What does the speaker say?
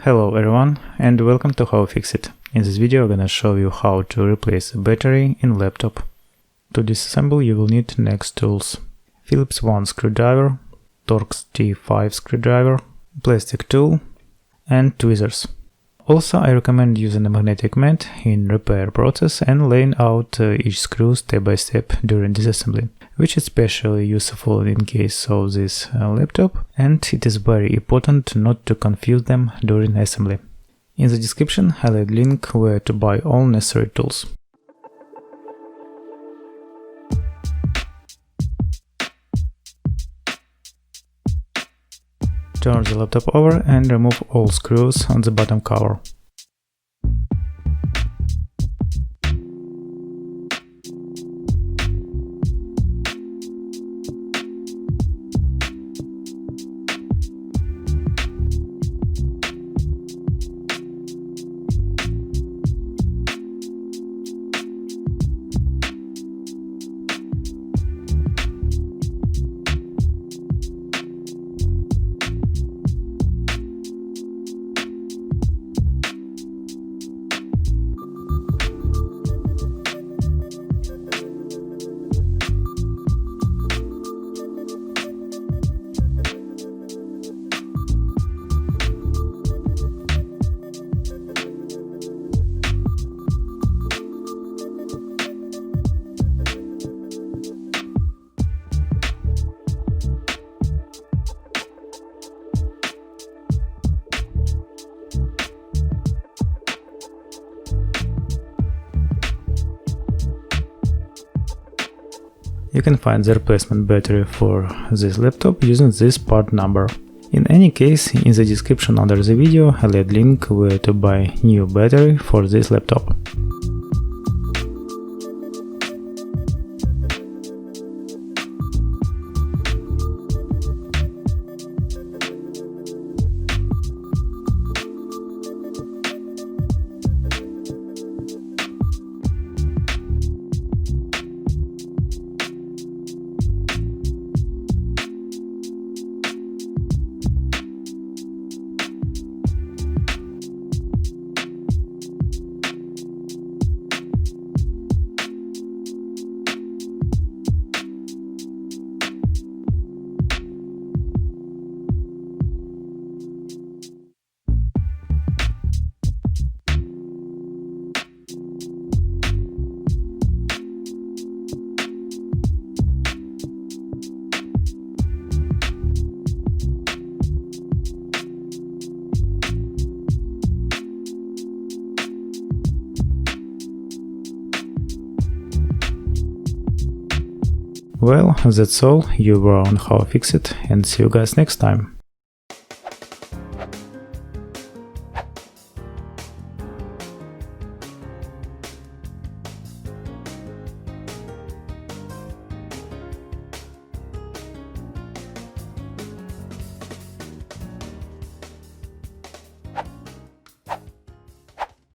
Hello everyone and welcome to How Fix It. In this video I'm gonna show you how to replace a battery in laptop. To disassemble you will need next tools: Phillips 1 screwdriver, Torx T5 screwdriver, plastic tool and tweezers. Also I recommend using a magnetic mat in repair process and laying out each screw step by step during disassembly, which is especially useful in case of this laptop, and it is very important not to confuse them during assembly. In the description I'll add a link where to buy all necessary tools. Turn the laptop over and remove all screws on the bottom cover. You can find the replacement battery for this laptop using this part number. In any case, in the description under the video I'll add link where to buy new battery for this laptop. Well, that's all. You were on How Fix It, and see you guys next time.